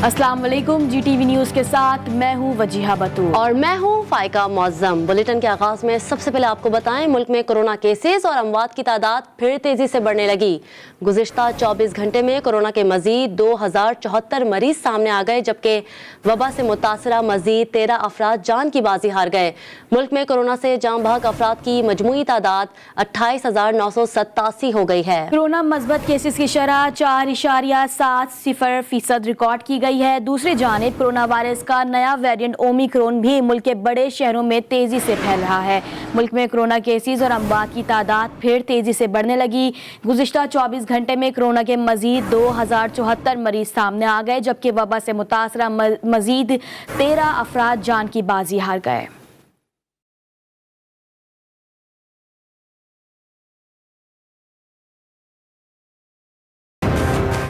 अस्सलाम वालेकुम। GTV news के साथ मैं हूँ वजीहा बतूर और मैं हूँ फाइका मौज़म। बुलेटिन के आगाज में सबसे पहले आपको बताएं, मुल्क में कोरोना केसेस और अमवात की तादाद फिर तेजी से बढ़ने लगी। गुज़िश्ता 24 घंटे में कोरोना के मजीद 2074 मरीज सामने आ गए, जबकि वबा से मुतासरा मजीद 13 अफराद जान की बाजी हार गए। मुल्क में कोरोना से जाम बहक अफराद की मजमूई तादाद 28,987 हो गई है। कोरोना मस्बत केसेस की शरह 4.70% रिकॉर्ड की गई है। दूसरी जानिब कोरोना वायरस का नया वेरिएंट ओमिक्रॉन भी मुल्क के बड़े शहरों में तेजी से फैल रहा है। मुल्क में कोरोना केसेस और अमवात की तादाद फिर तेजी से बढ़ने लगी। गुज़िश्ता 24 घंटे में कोरोना के मजीद 2074 मरीज सामने आ गए, जबकि वबा से मुतासरा मजीद 13 अफराद जान की बाजी हार गए।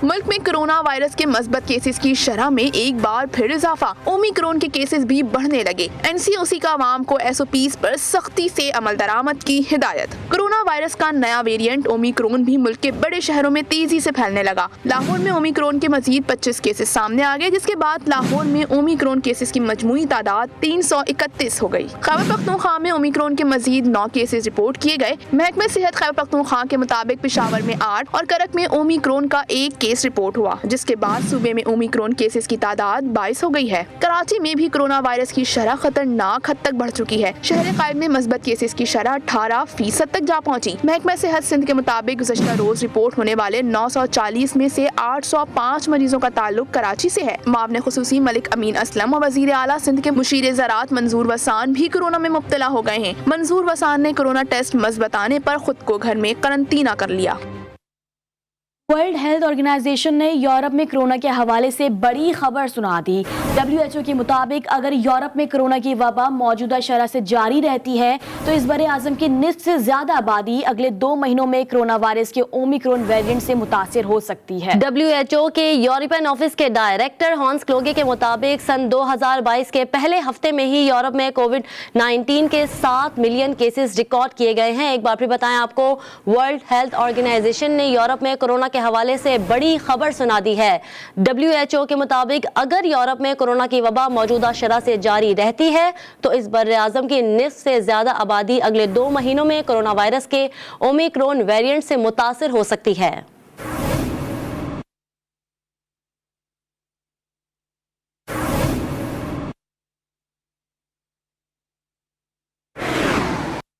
मुल्क में कोरोना वायरस के मस्बत केसेस की शरह में एक बार फिर इजाफा। ओमिक्रॉन के केसेस भी बढ़ने लगे। NCOC का आवाम को SOPs पर सख्ती से अमल दरामद की हिदायत। कोरोना वायरस का नया वेरिएंट ओमिक्रॉन भी मुल्क के बड़े शहरों में तेजी से फैलने लगा। लाहौर में ओमिक्रॉन के मजीद 25 केसेस सामने आ गए, जिसके बाद लाहौर में ओमिक्रॉन केसेस की मजमूई तादाद 331 हो गई। खैबर पख्तूनख्वा में ओमिक्रॉन के मजीद 9 केसेस रिपोर्ट किए गए। महकमे सेहत खैबर पख्तूनख्वा के मुताबिक पेशावर में 8 और करक में ओमिक्रॉन का 1 केस रिपोर्ट हुआ, जिसके बाद सूबे में ओमिक्रॉन केसेस की तादाद 22 हो गई है। कराची में भी कोरोना वायरस की शरह खतरनाक हद तक बढ़ चुकी है। शहर कायद में मस्बत केसेस की शरह 18% तक जा पहुंची। महकमा सेहत सिंध के मुताबिक गुज़श्ता रोज रिपोर्ट होने वाले 940 में से 805 मरीजों का ताल्लुक कराची से है। मामले खुसूसी मलिक अमीन असलम और वजीर आला सिंध के मुशीर ज़राअत मंजूर वसान भी कोरोना में मुब्तला हो गए हैं। मंजूर वसान ने कोरोना टेस्ट मस्बत आने पर खुद को घर में करंतना कर लिया। वर्ल्ड हेल्थ ऑर्गेनाइजेशन ने यूरोप में कोरोना के हवाले से बड़ी खबर सुना दी। WHO के मुताबिक अगर यूरोप में कोरोना की वबा मौजूदा शरह से जारी रहती है तो इस बड़े आजम की निस्फ से ज्यादा आबादी अगले 2 महीनों में कोरोना वायरस के ओमिक्रॉन वेरिएंट से मुतासिर हो सकती है। WHO के यूरोपियन ऑफिस के डायरेक्टर हॉन्स क्लोगे के मुताबिक सन 2022 के पहले हफ्ते में ही यूरोप में कोविड-19 के 7 मिलियन केसेस रिकॉर्ड किए गए हैं। एक बार फिर बताएं आपको, वर्ल्ड हेल्थ ऑर्गेनाइजेशन ने यूरोप में कोरोना के हवाले से बड़ी खबर सुना दी है। WHO के मुताबिक अगर यूरोप में कोरोना की वबा मौजूदा शरह से जारी रहती है तो इस बर्रे आज़म की निस्फ से ज्यादा आबादी अगले 2 महीनों में कोरोना वायरस के ओमिक्रॉन वेरिएंट से मुतासिर हो सकती है।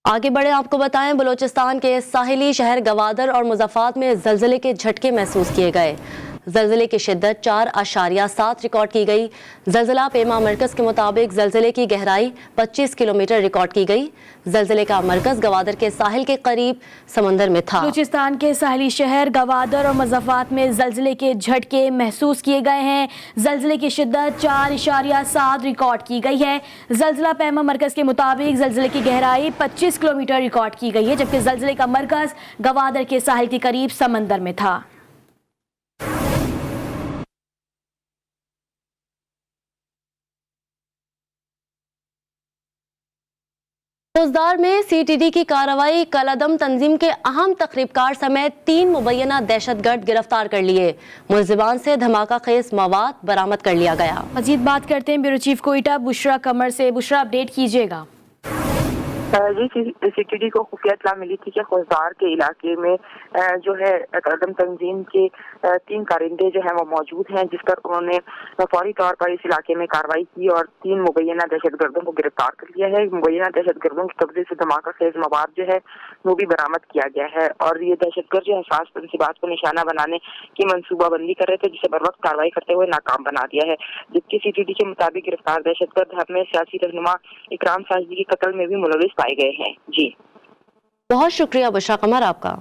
आगे बढ़े, आपको बताएं, बलोचिस्तान के साहिली शहर गवादर और मुज़फ्फराबाद में ज़लज़ले के झटके महसूस किए गए। ज़लज़ले की शिद्दत 4.7 रिकॉर्ड की गई। ज़लज़ला पेमा मरकज़ के मुताबिक ज़लज़ले की गहराई 25 किलोमीटर रिकॉर्ड की गई। ज़लज़ले का मरकज़ गवादर के साहिल के करीब समंदर में था। बलूचिस्तान के साहिली शहर गवादर और मुज़फ्फराबाद में ज़लज़ले के झटके महसूस किए गए हैं। ज़लज़ले की शिद्दत 4.7 रिकॉर्ड की गई है। ज़लज़ला पेमा मरकज़ के मुताबिक ज़लज़ले की गहराई 25 किलोमीटर रिकॉर्ड की गई है, जबकि ज़लज़ले का मरकज़ गवादर के साहिल के करीब समंदर में था। फौजदार में CTD की कार्रवाई, कलअदम तंजीम के अहम तकरीबकार समेत 3 मुबैना दहशतगर्द गिरफ्तार कर लिए। मुलजिमान से धमाका खेज मवाद बरामद कर लिया गया। मजीद बात करते हैं ब्यूरो चीफ कोयटा बुशरा कमर से। बुशरा, अपडेट कीजिएगा। जी, CTD को खुफिया इत्तला मिली थी कि फौजदार के इलाके में जो है कदम तंजीम के 3 कारिंदे जो हैं वो मौजूद हैं, जिस पर उन्होंने फौरी तौर पर इस इलाके में कार्रवाई की और 3 मुबैना दहशतगर्दों को गिरफ्तार कर लिया है। मुबैना दहशतगर्दों के कब्जे से धमाका खेज मवाद जो है वो भी बरामद किया गया है और ये दहशतगर्द जो हसास तंसीबात को निशाना बनाने की मनसूबाबंदी कर रहे थे, जिसे बर वक्त कार्रवाई करते हुए नाकाम बना दिया है। जबकि CTD के मुताबिक गिरफ्तार दहशतगर्द अपने सियासी रहनुमा इकराम साजिदी के कत्ल में भी मुलविस पाए गए हैं। जी, बहुत शुक्रिया बुशरा कमर आपका।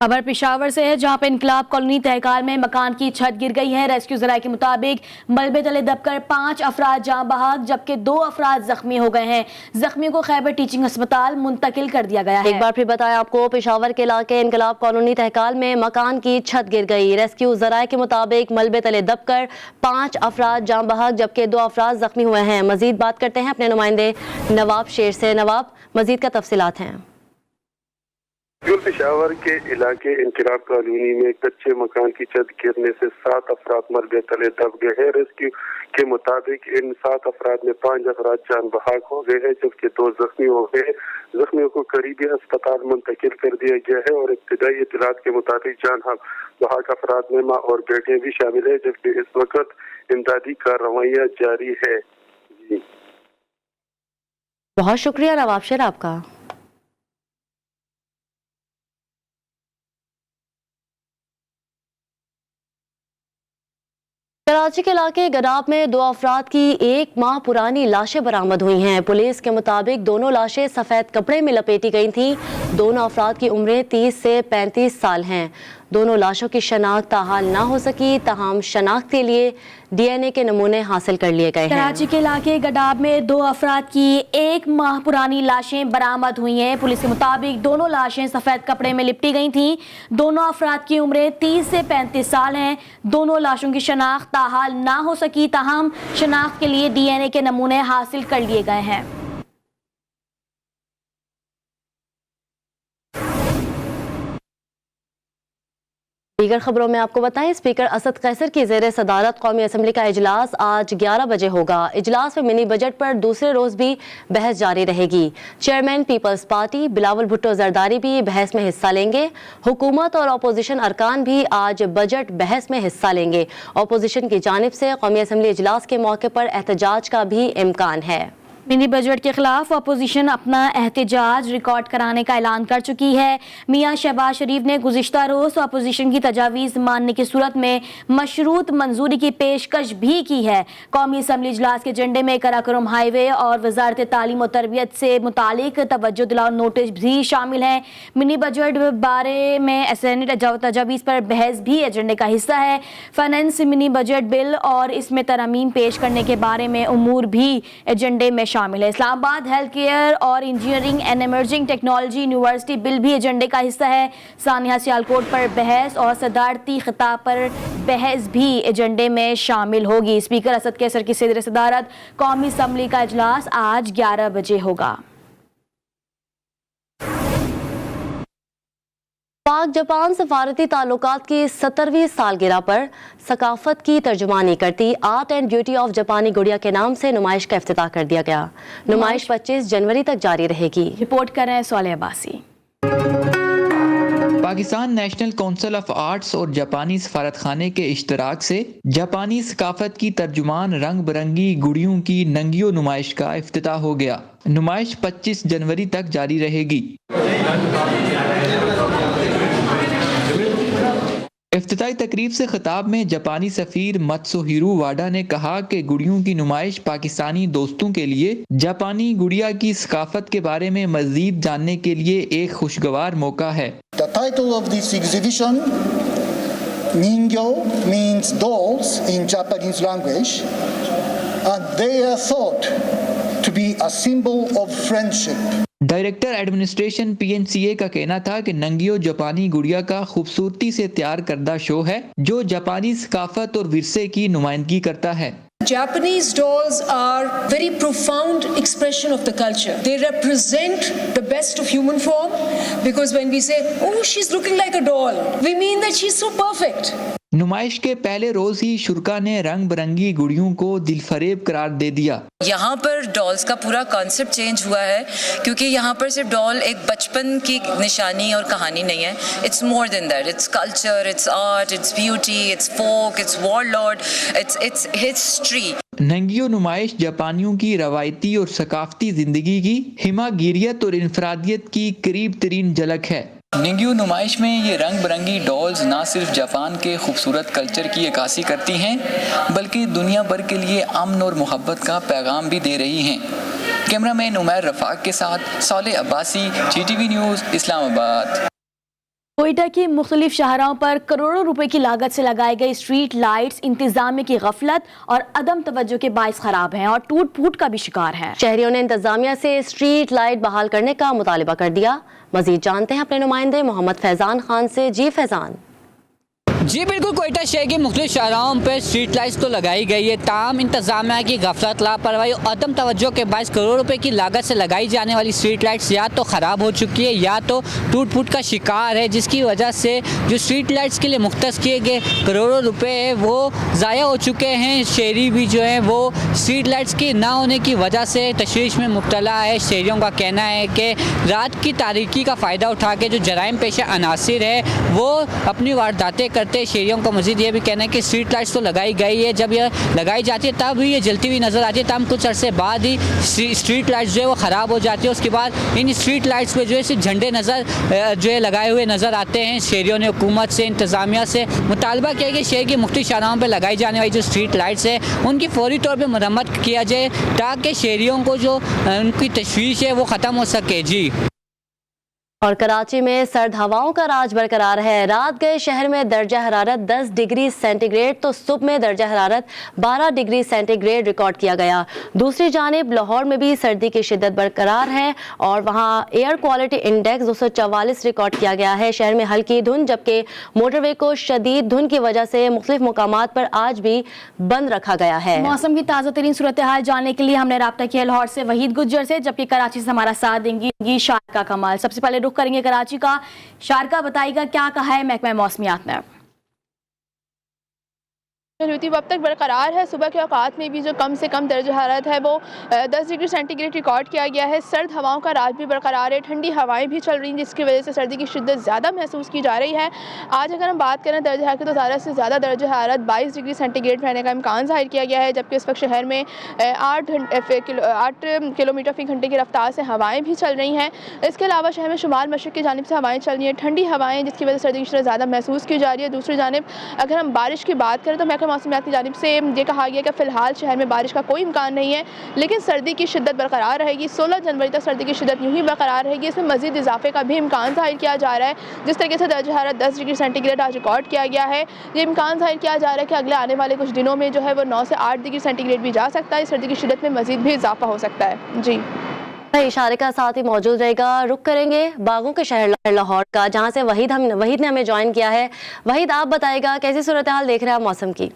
खबर पेशावर से है, जहां पे इनकलाब कॉलोनी तहखाल में मकान की छत गिर गई है। रेस्क्यू जराये के मुताबिक मलबे तले दबकर 5 अफराद जाँ बहक जबकि 2 अफराद जख्मी हो गए हैं। जख्मियों को खैबर टीचिंग अस्पताल मुंतकिल कर दिया गया है। एक बार फिर बताया आपको, पेशावर के इलाके इनकलाब कॉलोनी तहखाल में मकान की छत गिर गई। रेस्क्यू जराये के मुताबिक मलबे तले दबकर 5 अफराद जाँ बहक जबकि 2 अफराद जख्मी हुए हैं। मजीद बात करते हैं अपने नुमाइंदे नवाब शेर से। नवाब, मजीद का तफसीलात हैं। पेशावर के इलाके इनकलाब कॉलोनी में कच्चे मकान की छत गिरने से 7 अफराद मलबे तले दब गए हैं। रेस्क्यू के मुताबिक इन 7 अफराद में 5 अफराद जान बहक हो गए हैं जबकि 2 जख्मी हो गए। जख्मियों को करीबी अस्पताल मुंतकिल कर दिया गया है और इब्तिदाई इत्तलात के मुताबिक जान बहक अफराद में माँ और बेटे भी शामिल है जबकि इस वक्त इमदादी कार्रवाइयाँ जारी है। जी बहुत शुक्रिया नवाब शेर आपका। कराची के इलाके गडाब में 2 अफराद की 1 माह पुरानी लाशें बरामद हुई हैं। पुलिस के मुताबिक दोनों लाशें सफ़ेद कपड़े में लपेटी गई थीं। दोनों अफराद की उम्रें 30 से 35 साल हैं। दोनों लाशों की शनाख्त ताहाल ना हो सकी, ताहम शनाख्त के लिए DNA के नमूने हासिल कर लिए गए हैं। कराची के इलाके गडाब में 2 अफराद की 1 माह पुरानी लाशें बरामद हुई हैं। पुलिस के मुताबिक दोनों लाशें सफ़ेद कपड़े में लिपटी गई थीं। दोनों अफराद की उम्रें 30 से 35 साल हैं। दोनों लाशों की शनाख्त ताहाल ना हो सकी, ताहम शनाख्त के लिए DNA के नमूने हासिल कर लिए गए हैं। दीगर खबरों में आपको बताएं, स्पीकर असद कैसर की ज़ेर सदारत कौमी असम्बली का इजलास आज 11 बजे होगा। इजलास में मिनी बजट पर दूसरे रोज़ भी बहस जारी रहेगी। Chairman people's party Bilawal Bhutto Zardari भी बहस में हिस्सा लेंगे। हुकूमत और अपोजिशन अरकान भी आज बजट बहस में हिस्सा लेंगे। अपोजिशन की जानिब से कौमी असम्बली इजलास के मौके पर एहतजाज का भी इम्कान है। मिनी बजट के खिलाफ अपोजिशन अपना एहतजाज रिकॉर्ड कराने का ऐलान कर चुकी है। मियां शहबाज शरीफ ने गुज़िश्ता रोज़ अपोजिशन की तजावीज़ मानने की सूरत में मशरूत मंजूरी की पेशकश भी की है। कौमी असम्बली इजलास के एजेंडे में कराकोरम हाईवे और वजारत तालीम और तरबियत से मुतालिक तवज्जो दिलाओ नोटिस भी शामिल हैं। मिनी बजट बारे में सेनेट तजावीज़ पर बहस भी एजेंडे का हिस्सा है। फाइनेंस मिनी बजट बिल और इसमें तरमीम पेश करने के बारे में उमूर भी एजेंडे में शामिल है। इस्लामाबाद हेल्थ केयर और engineering and emerging technology university bill भी एजेंडे का हिस्सा है। सानिया सियालकोट पर बहस और सदारती खिताब पर बहस भी एजेंडे में शामिल होगी। स्पीकर असद कैसर की ज़ेर सदारत कौमी असम्बली का इजलास आज 11 बजे होगा। पाक जापान सफारती ताल्लुकात की 70वीं सालगिरह पर सकाफत की तर्जुमानी करती आर्ट एंड ब्यूटी ऑफ जापानी गुड़िया के नाम से नुमाइश का इफ्तिताह कर दिया गया। नुमाइश 25 जनवरी तक जारी रहेगी। रिपोर्ट कर रहे हैं सोले Abbasi. Pakistan national council of arts और जापानी सफारत खाने के इश्तराक से जापानी सकाफत की तर्जुमान रंग बिरंगी गुड़ियों की नंगियो नुमाइश का इफ्तिताह हो गया। नुमाइश 25 जनवरी तक जारी रहेगी। इफ्तिताई तकरीब से खिताब में जापानी सफीर मत्सुहिरो वाडा ने कहा कि गुड़ियों की नुमाइश पाकिस्तानी दोस्तों के लिए जापानी गुड़िया की सकाफत के बारे में मजीद जानने के लिए एक खुशगवार मौका है। The title of this exhibition, Ningyo, means dolls in Japanese language, and they are thought to be a symbol of friendship. Director administration PNCA का कहना था कि नंगियो जापानी गुड़िया का खूबसूरती से तैयार करदा शो है जो जापानी सकाफत और विरसे की नुमाइंदगी करता है। Japanese dolls are very profound expression of the culture. They represent the best of human form because when we say, oh, she's looking like a doll, we mean that she's so perfect. नुमाइश के पहले रोज ही शुरा ने रंग बिरंगी गुड़ियों को दिलफरेब करार दे दिया। यहाँ पर डॉल्स का पूरा कॉन्सेप्ट चेंज हुआ है क्योंकि यहाँ पर सिर्फ डॉल एक बचपन की निशानी और कहानी नहीं है। It's more than that. It's culture, it's art, it's beauty, it's folk, it's warlord, it's history. नंगियो नुमाइश जापानियों की रवायती और सकाफती जिंदगी की हिमागिरियत और इंफरादियत की करीब तरीन झलक है। निंगियो नुमाइश में ये रंग बिरंगी डॉल्स ना सिर्फ जापान के खूबसूरत कल्चर की अक्कासी करती हैं बल्कि दुनिया भर के लिए अमन और मोहब्बत का पैगाम भी दे रही हैं। कैमरामैन उमैर रफाक के साथ सोले अब्बासी, GTV न्यूज़, इस्लामाबाद। कोयटा की मुख्तलिफ शाहराहों पर करोड़ों रुपए की लागत से लगाई गई स्ट्रीट लाइट्स इंतजामिया की गफलत और अदम तवज्जो के बाइस खराब हैं और टूट फूट का भी शिकार हैं। शहरियों ने इंतजामिया से स्ट्रीट लाइट बहाल करने का मुतालिबा कर दिया। मजीद जानते हैं अपने नुमाइंदे मोहम्मद फैजान खान से। जी फैजान। जी बिल्कुल, कोयटा शहर की मुख्तलिफ शाहराहों पर स्ट्रीट लाइट्स तो लगाई गई है, ताम इंतजामिया की गफलत, लापरवाही और अदम तवज्जो के बायस करोड़ों रुपए की लागत से लगाई जाने वाली स्ट्रीट लाइट्स या तो ख़राब हो चुकी है या तो टूट फूट का शिकार है, जिसकी वजह से जो स्ट्रीट लाइट्स के लिए मुख्तस किए गए करोड़ों रुपए है वो ज़ाया हो चुके हैं। शहरी भी जो है वो स्ट्रीट लाइट्स की ना होने की वजह से तशवीश में मुब्तला है। शहरियों का कहना है कि रात की तारीकी का फ़ायदा उठा के जो जराइम पेशा अनासिर है वो अपनी वारदातें करते। शहरियों का मजीद ये भी कहना है कि स्ट्रीट लाइट्स तो लगाई गई है, जब यह लगाई जाती है तब ही ये जलती हुई नज़र आती है, तब कुछ अरसे बाद ही स्ट्रीट लाइट्स जो है वो ख़राब हो जाती है। उसके बाद इन स्ट्रीट लाइट्स पे जो है सिर्फ झंडे नज़र जो है लगाए हुए नज़र आते हैं। शहरियों ने हुकूमत से, इंतज़ामिया से मुतालबा किया कि शहर की मुख्तलिफ शाहराहों पर लगाई जाने वाली जो स्ट्रीट लाइट्स है उनकी फौरी तौर पर मरम्मत किया जाए ताकि शहरियों को जो उनकी तशवीश है वो ख़त्म हो सके। जी। और कराची में सर्द हवाओं का राज बरकरार है। रात गए शहर में दर्जा हरारत 10 डिग्री सेंटीग्रेड तो सुबह में दर्जा हरारत 12 डिग्री सेंटीग्रेड रिकॉर्ड किया गया। दूसरी जानिब लाहौर में भी सर्दी की शिद्दत बरकरार है और वहां एयर क्वालिटी इंडेक्स 244 रिकॉर्ड किया गया है। शहर में हल्की धुंध, जबकि मोटरवे को शदीद धुंध की वजह से मुख्तलिफ मुकामात पर आज भी बंद रखा गया है। मौसम की ताज़ा तरीन सूरत हाल जानने के लिए हमने राब्ता किया लाहौर से वहीद गुज्जर से, जबकि कराची से हमारा साथ देंगी शारका कमाल। सबसे पहले रुख करेंगे कराची का। शारका, बताइएगा क्या कहा है महकमा मौसमियात ने? अब तक बरकरार है। सुबह के औकात में भी जो कम से कम दर्जा हरारत है वो 10 डिग्री सेंटीग्रेड रिकॉर्ड किया गया है। सर्द हवाओं का राज भी बरकरार है, ठंडी हवाएं भी चल रही हैं, जिसकी वजह से सर्दी की शिद्दत ज़्यादा महसूस की जा रही है। आज अगर हम बात करें दर्जा हरारत की तो ज़्यादा से ज़्यादा दर्जा हरारत 22 डिग्री सेंटीग्रेड रहने का इम्कान जाहिर किया गया है, जबकि इस वक्त शहर में 8 किलोमीटर फी घंटे की रफ्तार से हवाएँ भी चल रही हैं। इसके अलावा शहर में शुमाल मशरक़ की जानिब से हवाएँ चल रही हैं, ठंडी हवाएँ, जिसकी वजह से सर्दी की शिद्दत ज़्यादा महसूस की जा रही है। दूसरी जानिब अगर हम बारिश की बात करें तो महकमा मौसमियात की जानिब से ये कहा गया कि फ़िलहाल शहर में बारिश का कोई इम्कान नहीं है, लेकिन सर्दी की शिद्दत बरकरार रहेगी। 16 जनवरी तक सर्दी की शिद्दत यूँ ही बरकरार रहेगी। इसमें मज़ीद इजाफे का भी इम्कान जाहिर किया जा रहा है। जिस तरीके से दर्जा हरारत 10 डिग्री सेंटीग्रेड आज रिकॉर्ड किया गया है, ये इम्कान जाहिर किया जा रहा है कि अगले आने वाले कुछ दिनों में जो है वो 9 से 8 डिग्री सेंटीग्रेड भी जा सकता है। सर्दी की शिद्दत में मज़ीद भी इजाफा हो सकता है। जी, इशारे का साथ ही मौजूद रहेगा। रुक करेंगे बागों के शहर लाहौर का, जहां से वहीद ने हमें ज्वाइन किया है। वहीद, आप बताइएगा कैसी सूरत हाल देख रहे हैं आप मौसम की?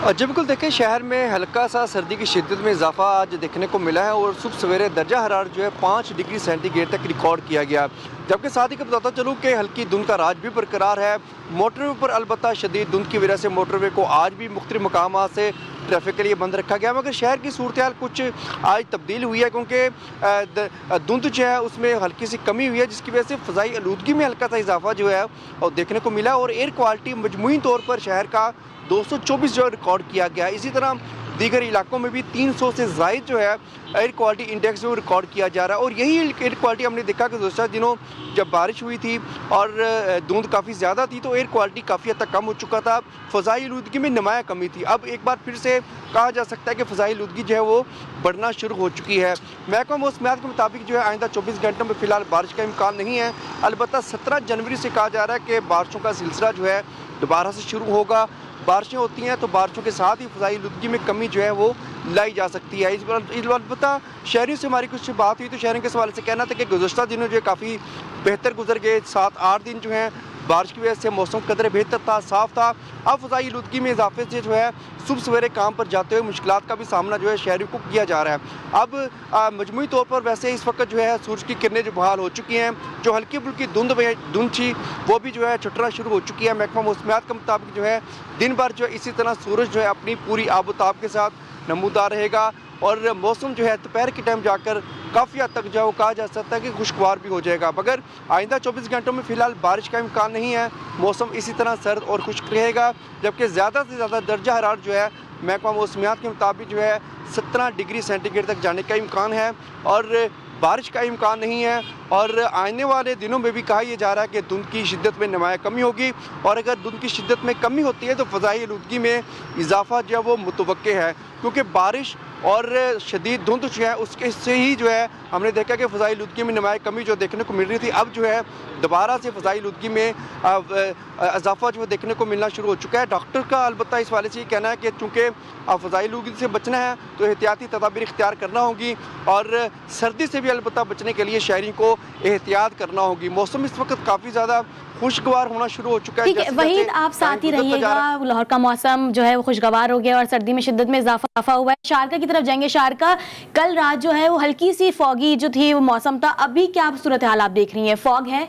जी बिल्कुल, देखिए शहर में हल्का सा सर्दी की शिद्दत में इजाफा आज देखने को मिला है और सुबह सवेरे दर्जा हरारत जो है 5 डिग्री सेंटीग्रेड तक रिकॉर्ड किया गया। जबकि साथ ही बताता चलूँ कि हल्की धुंध का राज भी बरकरार है। मोटरवे पर अलबत्ता शदीद धुंध की वजह से मोटरवे को आज भी मुख्तलिफ मकामात से ट्रैफिक के लिए बंद रखा गया, मगर शहर की सूरत हाल कुछ आज तब्दील हुई है, क्योंकि धुंध जो है उसमें हल्की सी कमी हुई है, जिसकी वजह से फ़ज़ाई आलूदगी में हल्का सा इजाफा जो है और देखने को मिला और एयर क्वालिटी मजमूई तौर पर शहर का 224 जो रिकॉर्ड किया गया। इसी तरह दीगर इलाकों में भी 300 से ज़ायद जो है एयर क्वालिटी इंडेक्स जो रिकॉर्ड किया जा रहा है। और यही एयर क्वालिटी हमने देखा कि गुज़श्ता दिनों जब बारिश हुई थी और धुंध काफ़ी ज़्यादा थी तो एयर क्वालिटी काफ़ी हद तक कम हो चुका था, फ़ज़ाई आलूदगी में नुमाया कमी थी। अब एक बार फिर से कहा जा सकता है कि फ़ज़ाई आलूदगी जो है वो बढ़ना शुरू हो चुकी है। महकमा मौसमियात के मुताबिक जो है आइंदा 24 घंटों में फ़िलहाल बारिश का इम्कान नहीं है। अलबत्ता 17 जनवरी से कहा जा रहा है कि बारिशों का सिलसिला जो है दोबारा से शुरू होगा। बारिशें होती हैं तो बारिशों के साथ ही फ़ज़ाई आलूदगी में कमी जो है वो लाई जा सकती है। इस अलबत्ता शहरियों से हमारी कुछ बात हुई तो शहरों के सवाल से कहना था कि गुज़श्ता दिनों जो है काफ़ी बेहतर गुजर गए। 7-8 दिन जो हैं बारिश की वजह से मौसम कदर बेहतर था, साफ़ था। अब फ़ज़ाई आलूदगी में इजाफे से जो है सुबह सवेरे काम पर जाते हुए मुश्किलात का भी सामना जो है शहरियों को किया जा रहा है। अब मजमूई तौर पर वैसे इस वक्त जो है सूरज की किरणें जो बहाल हो चुकी हैं, जो हल्की फुल्की धुंध थी वो भी जो है छुटना शुरू हो चुकी है। महकमा मौसमियात के मुताबिक जो है दिन भर जो है इसी तरह सूरज जो है अपनी पूरी आबोताब के साथ नमूदार रहेगा और मौसम जो है दोपहर के टाइम जाकर काफ़ी हद तक जो है वो कहा जा सकता है कि खुशगवार भी हो जाएगा। मगर आइंदा 24 घंटों में फ़िलहाल बारिश का इम्कान नहीं है। मौसम इसी तरह सर्द और खुश्क रहेगा, जबकि ज़्यादा से ज़्यादा दर्जा हरारत जो है महकमा मौसमियात के मुताबिक जो है 17 डिग्री सेंटीग्रेड तक जाने का इम्कान है और बारिश का इम्कान नहीं है। और आने वाले दिनों में भी कहा यह जा रहा है कि धुंध की शिद्दत में नुमाया कमी होगी और अगर धुंध की शिद्दत में कमी होती है तो फ़ज़ाई आलूदगी में इजाफा जो है वो मुतवक्के है, क्योंकि बारिश और शदीद धुंध जो है उसके से ही जो है हमने देखा कि फ़ज़ाई आलूदगी में नुमाया कमी जो देखने को मिल रही थी, अब जो है दोबारा से फ़ज़ाई आलूदगी में इजाफा जो देखने को मिलना शुरू हो चुका है। डॉक्टर का अलबत्ता इस वाले से ये कहना है कि चूँकि फ़ज़ाई आलूदगी से बचना है तो एहतियाती तदाबीर इख्तियार करना होगी और सर्दी से भी अलबत्ता बचने के लिए शहरियों को एहतियात करना होगी। मौसम इस वक्त काफ़ी ज़्यादा खुशगवार होना शुरू हो चुका है। ठीक है, वहीद आप साथ ही रहिएगा। लाहौर का मौसम जो है वो खुशगवार हो गया और सर्दी में शिद्दत में इजाफा हुआ है। शारका की तरफ जाएंगे। शारका, कल रात जो है वो हल्की सी फॉगी जो थी वो मौसम था, अभी क्या सूरत हाल आप देख रही हैं? फॉग है?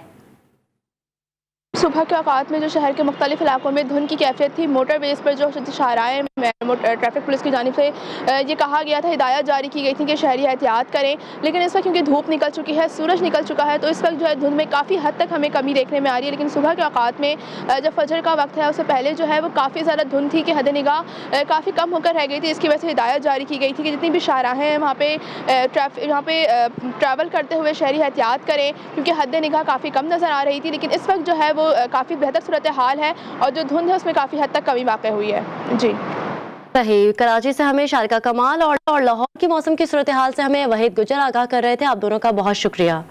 सुबह के औकात में जो शहर के मुख्तलिफ इलाकों में धुंध की कैफियत थी। मोटरवेज पर जो शाहराएँ में ट्रैफिक पुलिस की जानिब से ये कहा गया था, हिदायत जारी की गई थी कि शहरी एहतियात करें, लेकिन इस वक्त क्योंकि धूप निकल चुकी है, सूरज निकल चुका है, तो इस वक्त जो है धुंध में काफ़ी हद तक हमें कमी देखने में आ रही है। लेकिन सुबह के औकात में जब फजर का वक्त है उससे पहले जो है वो काफ़ी ज़्यादा धुंध थी कि हद निगाह काफ़ी कम होकर रह गई थी। इसकी वजह से हिदायत जारी की गई थी कि जितनी भी शाहराएँ हैं वहाँ पे ट्रैवल करते हुए शहरी एहतियात करें, क्योंकि हद निगाह काफ़ी कम नज़र आ रही थी। लेकिन इस वक्त जो है वो काफ़ी बेहतर सूरत हाल है और जो धुंध है उसमें काफ़ी हद तक कमी वाक़ हुई है। जी सही। कराची से हमें शारिका कमाल और लाहौर की मौसम की सूरत हाल से हमें वहीद गुजर आगाह कर रहे थे। आप दोनों का बहुत शुक्रिया।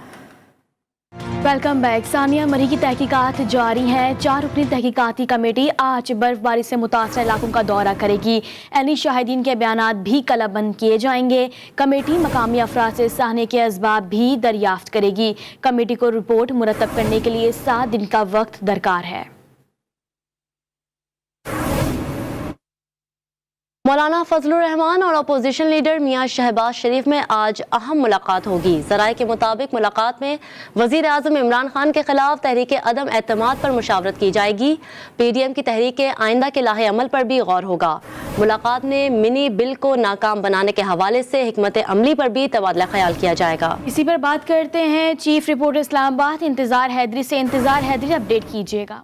Welcome back. सानिया मरी की तहकीकात जारी हैं। 4 रुकनी तहकीकाती कमेटी आज बर्फबारी से मुतासर इलाकों का दौरा करेगी। ऐनी शाहिदीन के बयानात भी कलमबंद किए जाएंगे। कमेटी मकामी अफराद से सहने के असबाब भी दरियाफ्त करेगी। कमेटी को रिपोर्ट मुरतब करने के लिए 7 दिन का वक्त दरकार है। मौलाना फजलुर रहमान और अपोजिशन लीडर मियां शहबाज शरीफ में आज अहम मुलाकात होगी। ज़राए के मुताबिक मुलाकात में वज़ीर आज़म इमरान खान के खिलाफ तहरीक अदम एतमाद पर मुशावरत की जाएगी। PDM की तहरीक आइंदा के लाहे अमल पर भी गौर होगा। मुलाकात में मिनी बिल को नाकाम बनाने के हवाले से हिकमत अमली पर भी तबादला ख्याल किया जाएगा। इसी पर बात करते हैं चीफ रिपोर्टर इस्लामाबाद इंतज़ार हैदरी से। इंतज़ार हैदरी, अपडेट कीजिएगा।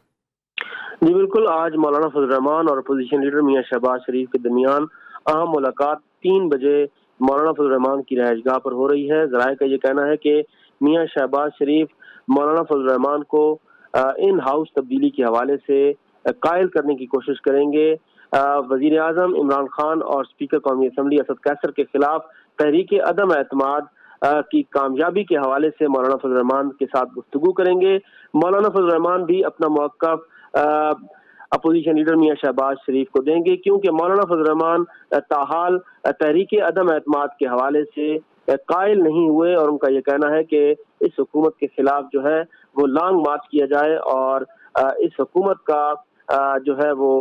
जी बिल्कुल, आज मौलाना फजलुर रहमान और अपोजिशन लीडर मियां शहबाज शरीफ के दरमियान अहम मुलाकात 3 बजे मौलाना फजलुर रहमान की रहायशगाह पर हो रही है। ज़राए का ये कहना है कि मियां शहबाज शरीफ मौलाना फजलुर रहमान को इन हाउस तब्दीली के हवाले से कायल करने की कोशिश करेंगे। वज़ीर आज़म इमरान खान और स्पीकर कौमी असम्बली असद कैसर के खिलाफ तहरीक अदम एतमाद की कामयाबी के हवाले से मौलाना फजलुर रहमान के साथ गुफ्तगू करेंगे। मौलाना फजलुर रहमान भी अपना मौक़िफ़ अपोजिशन लीडर मियां शहबाज शरीफ को देंगे, क्योंकि मौलाना फजलुर रहमान ताहाल तहरीक अदम एतमाद के हवाले से कायल नहीं हुए और उनका ये कहना है कि इस हुकूमत के खिलाफ जो है वो लॉन्ग मार्च किया जाए और इस हुकूमत का जो है वो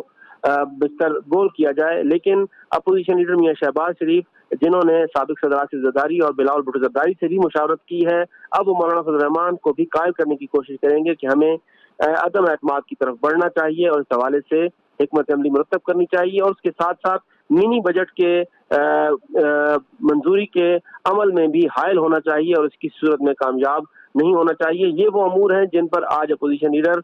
बिस्तर गोल किया जाए। लेकिन अपोजिशन लीडर मियां शहबाज शरीफ, जिन्होंने साबिक सदर आसिफ जरदारी और बिलावल भुट्टो जरदारी से भी मुशावरत की है, अब वो मौलाना फजलुर रहमान को भी कायल करने की कोशिश करेंगे कि हमें अदम एतमाद की तरफ बढ़ना चाहिए और इस हवाले से हिकमत अमली मुरतब करनी चाहिए और उसके साथ साथ मिनी बजट के मंजूरी के अमल में भी हायल होना चाहिए और इसकी सूरत में कामयाब नहीं होना चाहिए। ये वो अमूर हैं जिन पर आज अपोजिशन लीडर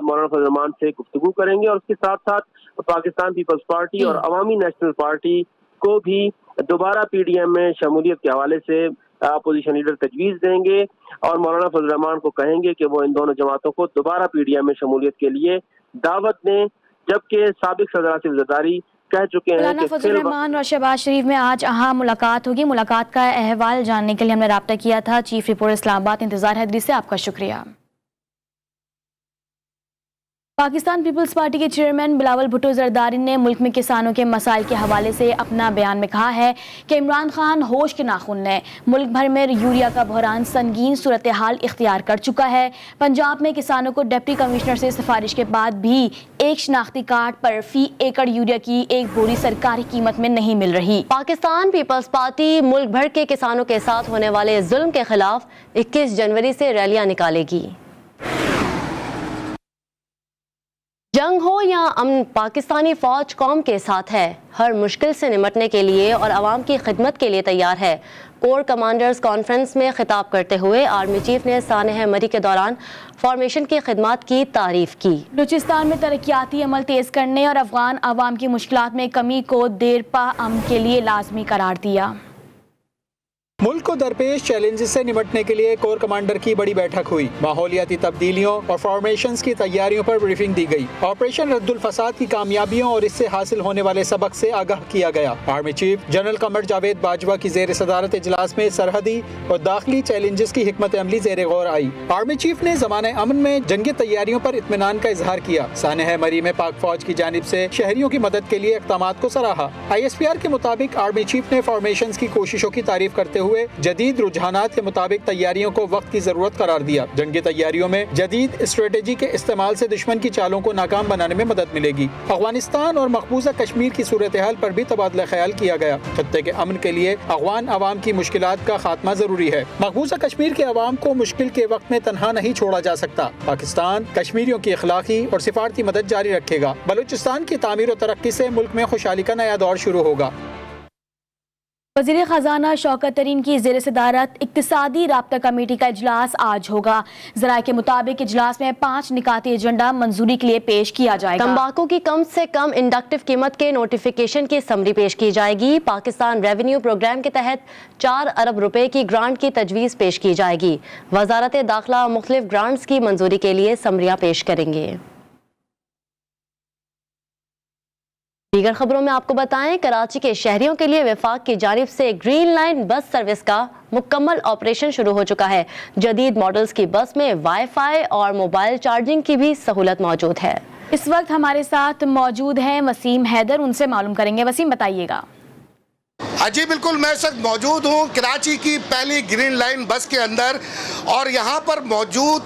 मौलाना फजलुर रहमान से गुफ्तगू करेंगे और उसके साथ साथ पाकिस्तान पीपल्स पार्टी और अवामी नेशनल पार्टी को भी दोबारा PDM में शमूलियत के हवाले से अपोजिशन लीडर तजवीज़ देंगे और मौलाना फजलुर रहमान को कहेंगे कि वो इन दोनों जमातों को दोबारा PDM में शमूलियत के लिए दावत दें, जबकि साबिक सदर आसिफ जरदारी कह चुके हैं मौलाना फजलुर रहमान और शहबाज शरीफ में आज अहम मुलाकात होगी। मुलाकात का अहवाल जानने के लिए हमने राब्ता किया था चीफ रिपोर्टर इस्लामाबाद इंतज़ार हैदरी से। आपका शुक्रिया। पाकिस्तान पीपल्स पार्टी के चेयरमैन बिलावल भुट्टो जरदारी ने मुल्क में किसानों के मसाइल के हवाले से अपना बयान में कहा है कि इमरान खान होश के नाखून ने मुल्क भर में यूरिया का बहरान संगीन सूरत हाल इख्तियार कर चुका है। पंजाब में किसानों को डिप्टी कमिश्नर से सिफारिश के बाद भी एक शनाख्ती कार्ड पर फी एकड़ यूरिया की एक बोरी सरकारी कीमत में नहीं मिल रही। पाकिस्तान पीपल्स पार्टी मुल्क भर के किसानों के साथ होने वाले जुल्म के खिलाफ 21 जनवरी से रैलियां निकालेगी। जंग हो या अमन, पाकिस्तानी फौज कौम के साथ है, हर मुश्किल से निमटने के लिए और आवाम की खिदमत के लिए तैयार है। कोर कमांडर्स कॉन्फ्रेंस में खिताब करते हुए आर्मी चीफ ने सानह मरी के दौरान फॉर्मेशन की खिदमत की तारीफ की। बलूचिस्तान में तरक्याती अमल तेज करने और अफगान आवाम की मुश्किलात में कमी को देरपा अमन के लिए लाजमी करार दिया। मुल्क को दरपेश चैलेंजेस से निपटने के लिए कोर कमांडर की बड़ी बैठक हुई। माहौलियाती तब्दीलियों और फॉर्मेशंस की तैयारियों पर ब्रीफिंग दी गई। ऑपरेशन रद्दुल फसाद की कामयाबियों और इससे हासिल होने वाले सबक से आगाह किया गया। Army chief general Qamar Javed Bajwa की जेर सदारत इजलास में सरहदी और दाखिली चैलेंजेस की हिकमत अमली जेर गौर आई। आर्मी चीफ ने ज़माने अमन में जंगी तैयारियों पर इत्मीनान का इजहार किया। सानह मरी में पाक फौज की जानिब से शहरियों की मदद के लिए इक़दामात को सराहा। ISPR के मुताबिक आर्मी चीफ ने फॉर्मेशंस की कोशिशों की तारीफ करते हुए जदीद रुझानात के मुताबिक तैयारियों को वक्त की जरूरत करार दिया। जंगी तैयारियों में जदीद स्ट्रेटेजी के इस्तेमाल से दुश्मन की चालों को नाकाम बनाने में मदद मिलेगी। अफगानिस्तान और मकबूजा कश्मीर की सूरत हाल पर भी तबादला ख्याल किया गया। खत्ते के अमन के लिए अफगान अवाम की मुश्किलात का खात्मा जरूरी है। मकबूजा कश्मीर के अवाम को मुश्किल के वक्त में तनहा नहीं छोड़ा जा सकता। पाकिस्तान कश्मीरियों की अखलाकी और सिफारती मदद जारी रखेगा। बलूचिस्तान की तामीर और तरक्की से मुल्क में खुशहाली का नया दौर शुरू होगा। वज़ीर ख़जाना शौकत तरीन की ज़ेर सदारत इक्तिसादी राब्ता कमेटी का इजलास आज होगा। ज़राए के मुताबिक इजलास में 5 निकाती एजेंडा मंजूरी के लिए पेश किया जाएगा। तंबाकू की कम से कम इंडक्टिव कीमत के नोटिफिकेशन की समरी पेश की जाएगी। पाकिस्तान रेवेन्यू प्रोग्राम के तहत 4 अरब रुपए की ग्रांट की तजवीज़ पेश की जाएगी। वजारत दाखिला मुख्तलिफ ग्रांट्स की मंजूरी के लिए समरियाँ पेश करेंगे। दीगर खबरों में आपको बताएं, कराची के शहरियों के लिए वफाक की जानिब से ग्रीन लाइन बस सर्विस का मुकम्मल ऑपरेशन शुरू हो चुका है। जदीद मॉडल्स की बस में वाईफाई और मोबाइल चार्जिंग की भी सहूलत मौजूद है। इस वक्त हमारे साथ मौजूद हैं वसीम हैदर, उनसे मालूम करेंगे। वसीम, बताइएगा। हाँ जी बिल्कुल, मैं इस वक्त मौजूद हूँ कराची की पहली ग्रीन लाइन बस के अंदर और यहाँ पर मौजूद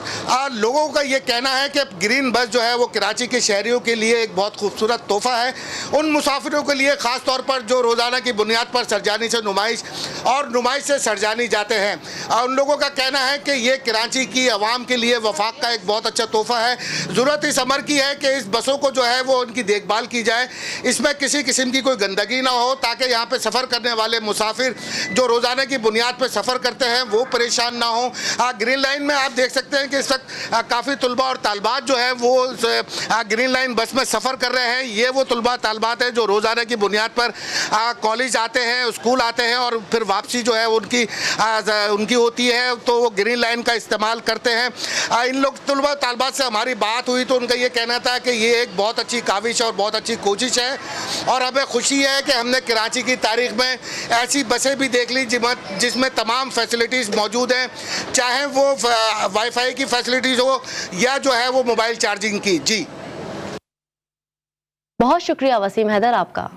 लोगों का ये कहना है कि ग्रीन बस जो है वो कराची के शहरियों के लिए एक बहुत खूबसूरत तोहफ़ा है। उन मुसाफिरों के लिए ख़ास तौर पर जो रोज़ाना की बुनियाद पर सरजानी से नुमाइश और नुमाइश से सरजानी जाते हैं, उन लोगों का कहना है कि ये कराची की आवाम के लिए वफाक का एक बहुत अच्छा तोहफ़ा है। ज़रूरत इस अमर की है कि इस बसों को जो है वो उनकी देखभाल की जाए, इसमें किसी किस्म की कोई गंदगी ना हो, ताकि यहाँ पर सफ़र करने वाले मुसाफिर जो रोज़ाना की बुनियाद पर सफ़र करते हैं वो परेशान ना हो। ग्रीन लाइन में आप देख सकते हैं कि इस वक्त काफ़ी तलबा और तालबात जो है वो ग्रीन लाइन बस में सफ़र कर रहे हैं। ये वो तलबा तालबात हैं जो रोज़ाना की बुनियाद पर कॉलेज आते हैं, स्कूल आते हैं और फिर वापसी जो है उनकी होती है, तो वो ग्रीन लाइन का इस्तेमाल करते हैं। इन लोग तलबा तालबात से हमारी बात हुई तो उनका ये कहना था कि ये एक बहुत अच्छी काविश और बहुत अच्छी कोशिश है और हमें खुशी है कि हमने कराची की तारीख में ऐसी बसें भी देख ली जिसमें तमाम फैसिलिटीज़ मौजूद हैं, चाहे वो वाईफाई की फैसिलिटीज़ हो या जो है वो मोबाइल चार्जिंग की। जी बहुत शुक्रिया वसीम हैदर आपका।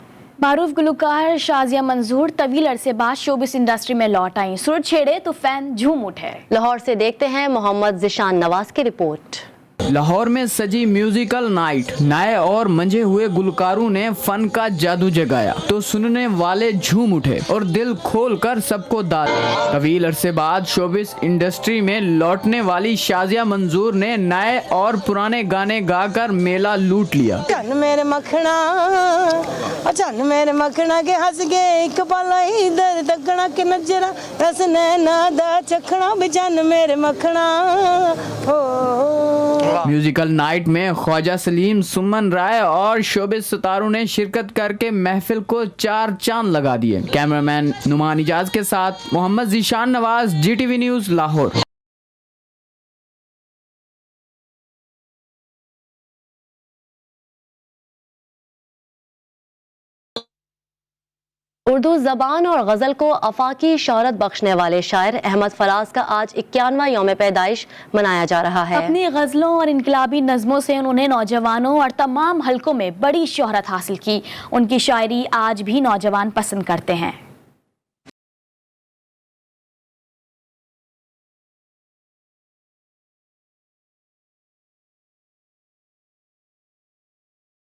मारूफ गुलकार शाजिया मंजूर तवील अरसे बाद शोबिस इंडस्ट्री में लौट आई। सुर छेड़े तो फैन झूम उठे। लाहौर से देखते हैं मोहम्मद जिशान नवाज की रिपोर्ट। लाहौर में सजी म्यूजिकल नाइट, नए और मंझे हुए गुलकारों ने फन का जादू जगाया तो सुनने वाले झूम उठे और दिल खोल कर सबको दाद। तवील अरसे बाद शोबिस इंडस्ट्री में लौटने वाली शाजिया मंजूर ने नए और पुराने गाने गाकर मेला लूट लिया। चन मेरे मखना के हंस गए एक पल इधर तकना के नजरा रस नैना दा चखना बिचन मेरे मखना हो। म्यूजिकल नाइट में ख्वाजा सलीम, सुमन राय और शोबिस सितारों ने शिरकत करके महफिल को 4 चांद लगा दिए। कैमरामैन नुमान इजाज के साथ मोहम्मद जिशान नवाज, GTV न्यूज लाहौर। उर्दू ज़बान और गज़ल को अफाकी शोहरत बख्शने वाले शायर अहमद फराज का आज 51वां यौम पैदाइश मनाया जा रहा है। अपनी गज़लों और इनकलाबी नज़मों से उन्होंने नौजवानों और तमाम हलकों में बड़ी शोहरत हासिल की। उनकी शायरी आज भी नौजवान पसंद करते हैं।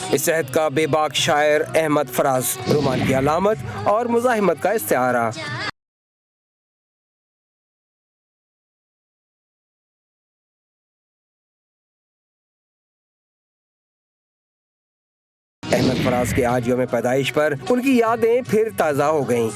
इस अहद का बेबाक शायर अहमद फराज, रोमान की अलामत और मुज़ाहिमत का इस्तिआरा। अहमद फराज के आज यौम पैदाइश पर उनकी यादें फिर ताज़ा हो गईं।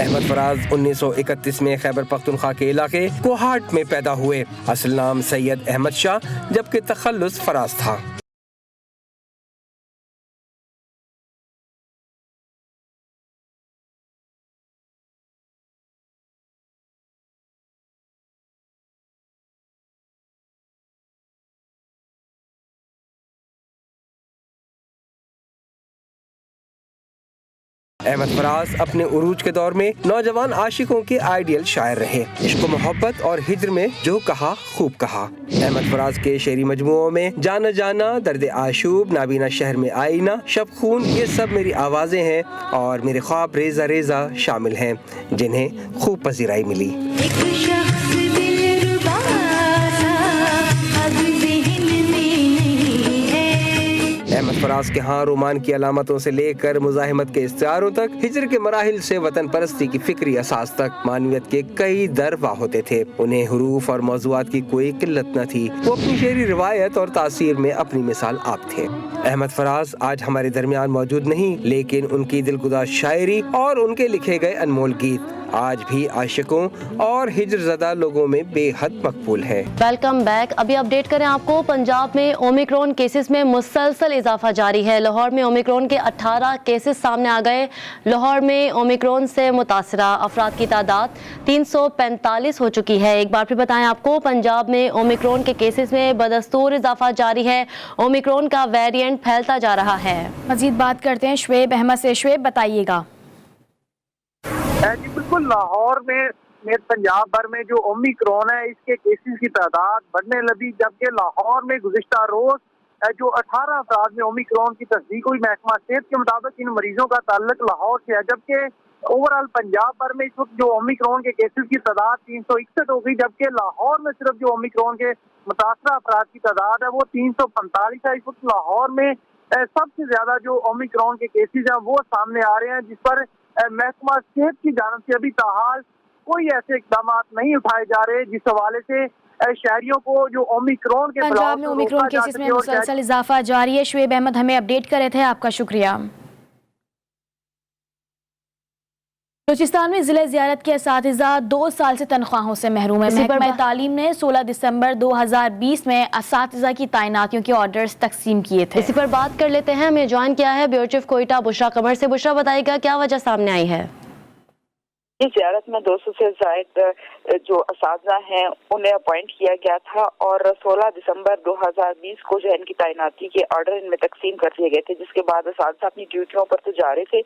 अहमद फराज 1931 में खैबर पख्तूनख्वा के इलाके कोहाट में पैदा हुए। असल नाम सैयद अहमद शाह जबकि तखल्लुस फराज था। अहमद फराज अपने उरूज के दौर में नौजवान आशिकों के आइडियल शायर रहे। इश्क मोहब्बत और हिज्र में जो कहा खूब कहा। अहमद फराज के शेरी मजमुओं में जाना जाना, दर्द आशूब, नाबीना शहर में आईना, शब खून, ये सब मेरी आवाज़ें हैं और मेरे ख्वाब रेजा रेजा शामिल हैं जिन्हें खूब पजीराई मिली। अहमद फराज के यहाँ रोमान की अलामतों से लेकर मुजाहिमत के इस्तिआरों तक, हिज्र के मराहिल से वतन परस्ती की फिक्री असास तक मानवियत के कई दर वाह होते थे। उन्हें हुरूफ और मौज़ूआत की कोई किल्लत न थी। वो अपनी शेरी रिवायत और तासीर में अपनी मिसाल आप थे। अहमद फराज आज हमारे दरमियान मौजूद नहीं, लेकिन उनकी दिलगुदा शायरी और उनके लिखे गए अनमोल गीत आज भी आशिकों और हिज्रज़दा लोगों में बेहद मकबूल है। Welcome back. अभी अपडेट करें आपको, पंजाब में ओमिक्रॉन केसेस में मुसलसल इजाफा जारी है। लाहौर में ओमिक्रॉन के 18 केसेस सामने आ गए। लाहौर में ओमिक्रॉन से मुतासरा अफराद की तादाद 345 हो चुकी है। एक बार फिर बताएं आपको, पंजाब में ओमिक्रॉन के केसेस में बदस्तूर इजाफा जारी है। ओमिक्रॉन का वेरिएंट फैलता जा रहा है। मजीद बात करते हैं शुएब अहमद से। शुएब बताइएगा। जी बिल्कुल, लाहौर में पंजाब भर में जो ओमिक्रॉन है इसके केसेस की तादाद बढ़ने लगी, जबकि लाहौर में गुज़िश्ता रोज जो 18 अफराद में ओमिक्रॉन की तस्दीक हुई। महकमा सेहत के मुताबिक इन मरीजों का ताल्लुक लाहौर से है, जबकि ओवरऑल पंजाब भर में इस वक्त जो ओमिक्रॉन के केसेस की तादाद 361 हो गई, जबकि लाहौर में सिर्फ जो ओमिक्रॉन के मुतासरा अफराद की तादाद है वो 345 है। इस वक्त लाहौर में सबसे ज्यादा जो ओमिक्रॉन के केसेस हैं वो सामने आ रहे हैं, जिस पर महकमा सेहत की जानिब से अभी ताहाल कोई ऐसे इकदाम नहीं उठाए जा रहे जिस हवाले से शहरियों को जो ओमिक्रॉन के पंजाब में ओमिक्रॉन केसेस में मुसलसल इजाफा जारी है। शुएब अहमद हमें अपडेट कर रहे थे, आपका शुक्रिया। बलूचिस्तान में जिले ज़ियारत के असातिज़ा 2 साल से तनख्वाहों से महरूम है। महकमा तालीम ने 16 दिसंबर 2020 में असातिज़ा की तैनातियों के ऑर्डर्स तकसीम किए थे। इसी पर बात कर लेते हैं। हमें ज्वाइन किया है ब्यूरो चीफ कोयटा बुशरा कमर से। बुशरा बताएगा क्या वजह सामने आई है? इस ज़ियारत में 200 से ज़ायद जो असातिज़ा हैं उन्हें अपॉइंट किया गया था और 16 दिसंबर 2020 को जो है इनकी तैनाती के ऑर्डर इनमें तकसीम कर दिए गए थे, जिसके बाद असातिज़ा अपनी ड्यूटियों पर तो जा रहे थे,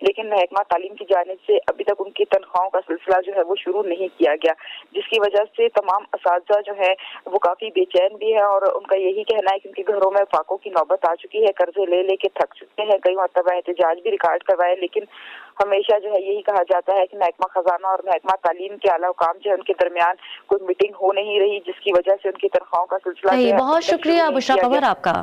लेकिन महकमा तालीम की जानिब से अभी तक उनकी तनख्वाहों का सिलसिला जो है वो शुरू नहीं किया गया, जिसकी वजह से तमाम असातिज़ा जो है वो काफ़ी बेचैन भी है और उनका यही कहना है कि उनके घरों में फाकों की नौबत आ चुकी है, कर्जे ले लेके थक चुके हैं, कई मरतबा एहतजाज भी रिकॉर्ड करवाए, लेकिन हमेशा जो है यही कहा जाता है कि महकमा खजाना और महकमा तालीम के आला हुकाम जो है उनके दरमियान कोई मीटिंग हो नहीं रही, जिसकी वजह से उनकी तनख्वाहों का सिलसिला बहुत शुक्रिया बुशरा कमर आपका।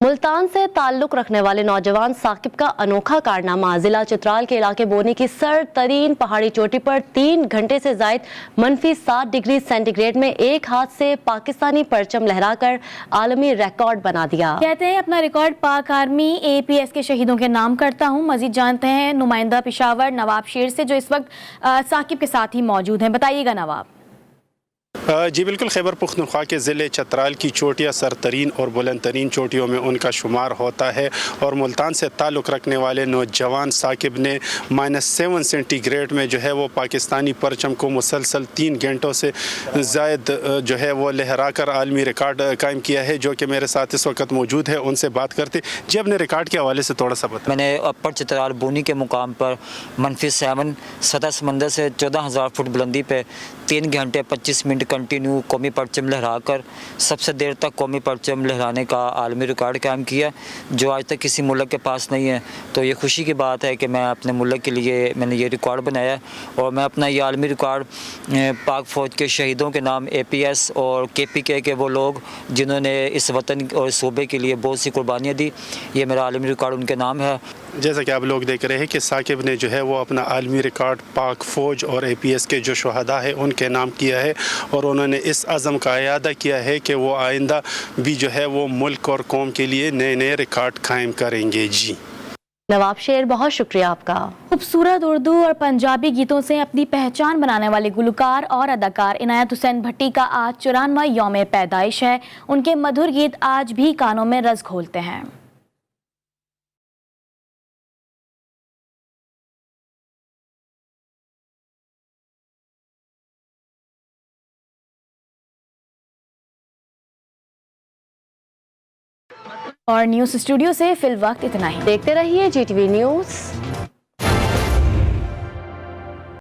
मुल्तान से ताल्लुक रखने वाले नौजवान साकिब का अनोखा कारनामा। जिला चित्राल के इलाके बोनी की सर तरीन पहाड़ी चोटी पर 3 घंटे से जायद -7 डिग्री सेंटीग्रेड में एक हाथ से पाकिस्तानी परचम लहराकर आलमी रिकॉर्ड बना दिया। कहते हैं अपना रिकॉर्ड पाक आर्मी APS के शहीदों के नाम करता हूं। मजीद जानते हैं नुमाइंदा पेशावर नवाब शेर से, जो इस वक्त साकिब के साथ ही मौजूद हैं। बताइएगा नवाब। जी बिल्कुल, खैबर पख्तूनख्वा के ज़िले चतराल की चोटियाँ सरतरीन और बुलंद तरीन चोटियों में उनका शुमार होता है और मुल्तान से ताल्लुक़ रखने वाले नौजवान साकिब ने -7 सेंटीग्रेड में जो है वो पाकिस्तानी परचम को मुसलसल 3 घंटों से ज़ायद जो है वो लहरा कर आलमी रिकॉर्ड कायम किया है, जो कि मेरे साथ इस वक्त मौजूद है, उनसे बात करते। जी, अपने रिकॉर्ड के हवाले से थोड़ा सा बताएं। मैंने अपर चतराल बोनी के मुकाम पर -7 सतह समंदर से 14,000 फुट बुलंदी पे 3 घंटे 25 मिनट कंटिन्यू कौमी परचम लहराकर सबसे देर तक कौमी परचम लहराने का आलमी रिकॉर्ड कायम किया, जो आज तक किसी मुल्क के पास नहीं है। तो ये खुशी की बात है कि मैं अपने मुल्क के लिए मैंने ये रिकॉर्ड बनाया और मैं अपना ये आलमी रिकॉर्ड पाक फ़ौज के शहीदों के नाम APS और KPK के वो लोग जिन्होंने इस वतन और सूबे के लिए बहुत सी कुर्बानियाँ दी, ये मेरा आलमी रिकॉर्ड उनके नाम है। जैसा कि आप लोग देख रहे हैं कि साकिब ने जो है वो अपना आलमी रिकॉर्ड पाक फ़ौज और APS के जो शहदा है उनके नाम किया है और उन्होंने इस अज़म का इरादा किया है कि वो आइंदा भी जो है वो मुल्क और कौम के लिए नए नए रिकॉर्ड कायम करेंगे। जी नवाब शेर, बहुत शुक्रिया आपका। खूबसूरत उर्दू और पंजाबी गीतों से अपनी पहचान बनाने वाले गुलकार और अदाकार इनायत हुसैन भट्टी का आज 94वां यौम पैदाइश है। उनके मधुर गीत आज भी कानों में रस घोलते हैं। और न्यूज़ स्टूडियो से फिल वक्त इतना ही। देखते रहिए GTV न्यूज़।